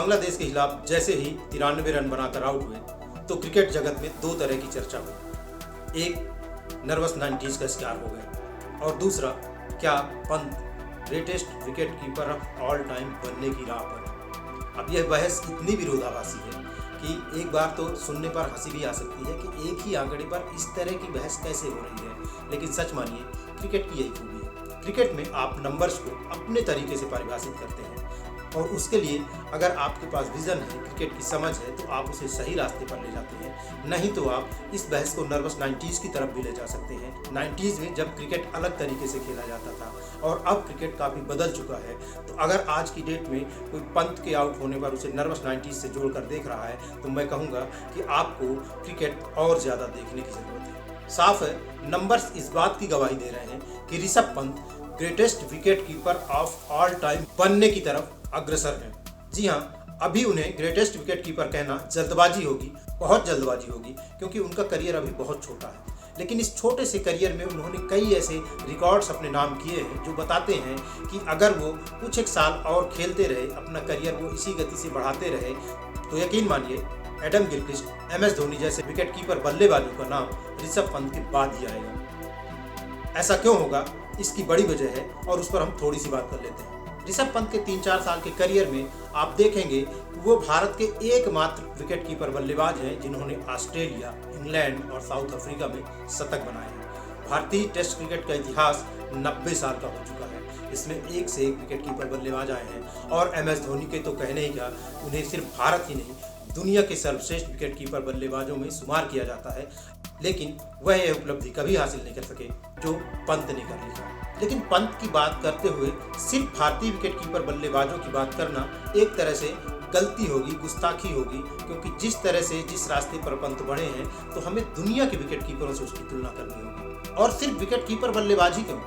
बांग्लादेश के खिलाफ जैसे ही 93 रन बनाकर आउट हुए तो क्रिकेट जगत में दो तरह की चर्चा हुई। एक, नर्वस 90s का शिकार हो गए, और दूसरा, क्या Pant greatest wicket keeper of all time बनने की राह पर। अब यह बहस इतनी विरोधाभासी है कि एक बार तो सुनने पर हंसी भी आ सकती है कि एक ही आंकड़े पर इस तरह की बहस कैसे हो रही है, लेकिन सच मानिए क्रिकेट की यही खूबी है। क्रिकेट में आप नंबर्स को अपने तरीके से परिभाषित करते हैं, और उसके लिए अगर आपके पास विजन है, क्रिकेट की समझ है, तो आप उसे सही रास्ते पर ले जाते हैं। नहीं तो आप इस बहस को नर्वस 90s की तरफ भी ले जा सकते हैं। 90s में जब क्रिकेट अलग तरीके से खेला जाता था और अब क्रिकेट काफ़ी बदल चुका है, तो अगर आज की डेट में कोई पंत के आउट होने पर उसे नर्वस 90s से जोड़कर देख रहा है तो मैं कहूँगा कि आपको क्रिकेट और ज़्यादा देखने की ज़रूरत है। साफ है, नंबर्स इस बात की गवाही दे रहे हैं कि Rishabh Pant greatest wicket keeper of all time बनने की तरफ अग्रसर हैं। जी हाँ, अभी उन्हें ग्रेटेस्ट विकेट कीपर कहना जल्दबाजी होगी, बहुत जल्दबाजी होगी, क्योंकि उनका करियर अभी बहुत छोटा है। लेकिन इस छोटे से करियर में उन्होंने कई ऐसे रिकॉर्ड्स अपने नाम किए हैं जो बताते हैं कि अगर वो कुछ एक साल और खेलते रहे, अपना करियर वो इसी गति से बढ़ाते रहे, तो यकीन मानिए एडम गिलक्रिस्ट, MS धोनी जैसे विकेट कीपर बल्लेबाजों का नाम ऋषभ पंत के बाद ही आएगा। ऐसा क्यों होगा, इसकी बड़ी वजह है और उस पर हम थोड़ी सी बात कर लेते हैं। ऋषभ पंत के 3-4 साल के करियर में आप देखेंगे कि वो भारत के एकमात्र विकेट कीपर बल्लेबाज हैं जिन्होंने ऑस्ट्रेलिया, इंग्लैंड और साउथ अफ्रीका में शतक बनाए हैं। भारतीय टेस्ट क्रिकेट का इतिहास 90 साल का हो चुका है। इसमें एक से एक विकेट कीपर बल्लेबाज आए हैं, और MS धोनी के तो कहने ही क्या, उन्हें सिर्फ भारत ही नहीं दुनिया के सर्वश्रेष्ठ विकेट कीपर बल्लेबाजों में शुमार किया जाता है। लेकिन वह यह उपलब्धि कभी हासिल नहीं कर सके जो पंत ने कर ली। लेकिन पंत की बात करते हुए सिर्फ भारतीय विकेट कीपर बल्लेबाजों की बात करना एक तरह से गलती होगी, गुस्ताखी होगी, क्योंकि जिस तरह से जिस रास्ते पर पंत बढ़े हैं तो हमें दुनिया के विकेट कीपरों से उसकी तुलना करनी होगी। और सिर्फ विकेट कीपर बल्लेबाजी क्यों,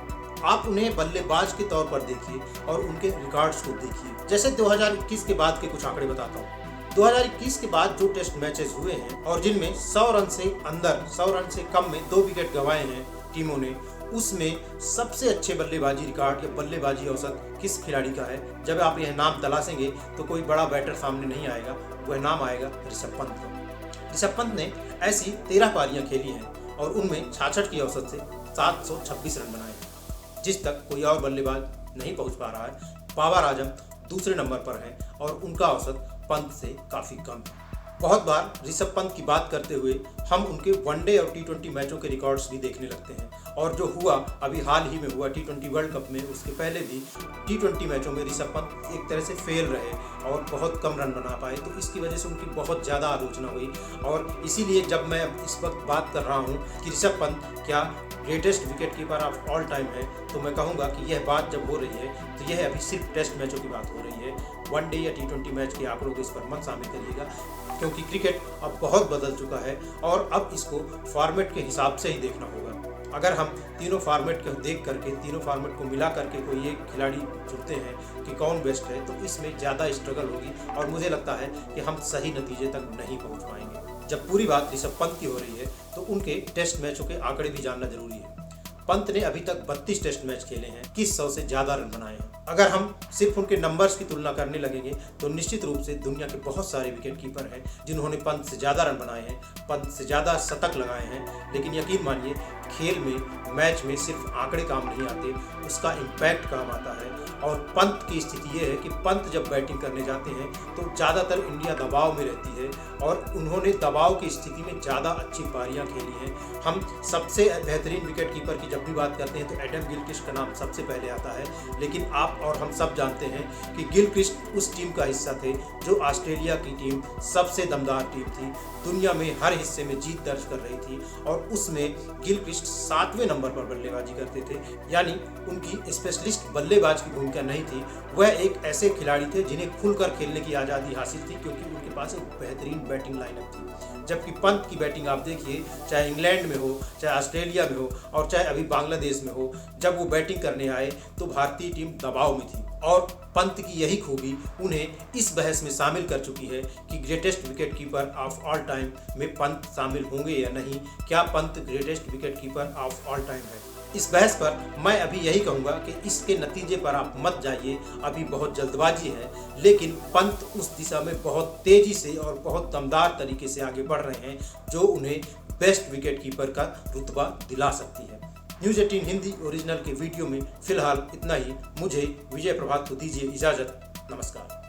आप उन्हें बल्लेबाज के तौर पर देखिए और उनके रिकॉर्ड्स को देखिए। जैसे 2021 के बाद के कुछ आंकड़े बताता हूँ। 2021 के बाद जो टेस्ट मैचेस हुए हैं और जिनमें 100 रन से अंदर, 100 रन से कम में 2 विकेट गंवाए हैं टीमों ने, उसमें सबसे अच्छे बल्लेबाजी रिकॉर्ड या बल्लेबाजी औसत किस खिलाड़ी का है? जब आप यह नाम तलाशेंगे तो कोई बड़ा बैटर सामने नहीं आएगा, वह नाम आएगा ऋषभ पंत का। ऋषभ पंत ने ऐसी 13 पारियां खेली हैं और उनमें 66 की औसत से 726 रन बनाए हैं, जिस तक कोई और बल्लेबाज नहीं पहुंच पा रहा है। बाबर आजम दूसरे नंबर पर हैं और उनका औसत पंत से काफ़ी कम है। बहुत बार ऋषभ पंत की बात करते हुए हम उनके वनडे और T20 मैचों के रिकॉर्ड्स भी देखने लगते हैं, और जो हुआ अभी हाल ही में हुआ T20 वर्ल्ड कप में, उसके पहले भी T20 मैचों में ऋषभ पंत एक तरह से फेल रहे और बहुत कम रन बना पाए, तो इसकी वजह से उनकी बहुत ज़्यादा आलोचना हुई। और इसीलिए जब मैं इस वक्त बात कर रहा हूँ कि ऋषभ पंत क्या greatest wicket keeper of all time है, तो मैं कहूँगा कि यह बात जब हो रही है तो यह अभी सिर्फ टेस्ट मैचों की बात हो रही है। वनडे या T20 मैच के आंकड़ों को इस पर मत शामिल करिएगा, क्योंकि क्रिकेट अब बहुत बदल चुका है और अब इसको फॉर्मेट के हिसाब से ही देखना होगा। अगर हम तीनों फॉर्मेट को देख करके, तीनों फॉर्मेट को मिला करके कोई एक खिलाड़ी चुनते हैं कि कौन बेस्ट है, तो इसमें ज़्यादा स्ट्रगल होगी और मुझे लगता है कि हम सही नतीजे तक नहीं पहुंच पाएंगे। जब पूरी बात ऋषभ पंत की हो रही है तो उनके टेस्ट मैचों के आंकड़े भी जानना जरूरी है। पंत ने अभी तक 32 टेस्ट मैच खेले हैं, 2100 से ज़्यादा रन बनाए हैं। अगर हम सिर्फ उनके नंबर्स की तुलना करने लगेंगे तो निश्चित रूप से दुनिया के बहुत सारे विकेट कीपर हैं जिन्होंने पंत से ज़्यादा रन बनाए हैं, पंत से ज़्यादा शतक लगाए हैं। लेकिन यकीन मानिए, खेल में, मैच में सिर्फ आंकड़े काम नहीं आते, उसका इम्पैक्ट काम आता है। और पंत की स्थिति ये है कि पंत जब बैटिंग करने जाते हैं तो ज़्यादातर इंडिया दबाव में रहती है, और उन्होंने दबाव की स्थिति में ज़्यादा अच्छी पारियां खेली हैं। हम सबसे बेहतरीन विकेट कीपर की जब भी बात करते हैं तो एडम गिलक्रिस्ट का नाम सबसे पहले आता है, लेकिन आप और हम सब जानते हैं कि गिलक्रिस्ट उस टीम का हिस्सा थे जो ऑस्ट्रेलिया की टीम सबसे दमदार टीम थी, दुनिया में हर हिस्से में जीत दर्ज कर रही थी, और उसमें गिलक्रिस्ट 7वें नंबर पर बल्लेबाजी करते थे। यानी उनकी स्पेशलिस्ट बल्लेबाज की भूमिका नहीं थी, वह एक ऐसे खिलाड़ी थे जिन्हें खुलकर खेलने की आज़ादी हासिल थी, क्योंकि उनके पास एक बेहतरीन बैटिंग लाइनअप थी। जबकि पंत की बैटिंग आप देखिए, चाहे इंग्लैंड में हो, चाहे ऑस्ट्रेलिया में हो, और चाहे अभी बांग्लादेश में हो, जब वो बैटिंग करने आए तो भारतीय टीम दबाव में थी। और पंत की यही खूबी उन्हें इस बहस में शामिल कर चुकी है कि greatest wicket keeper of all time में पंत शामिल होंगे या नहीं। क्या Pant greatest wicket keeper of all time है? इस बहस पर मैं अभी यही कहूँगा कि इसके नतीजे पर आप मत जाइए, अभी बहुत जल्दबाजी है, लेकिन पंत उस दिशा में बहुत तेजी से और बहुत दमदार तरीके से आगे बढ़ रहे हैं जो उन्हें बेस्ट विकेट कीपर का रुतबा दिला सकती है। न्यूज़ 18 हिंदी ओरिजिनल के वीडियो में फिलहाल इतना ही। मुझे विजय प्रभात को दीजिए इजाज़त। नमस्कार।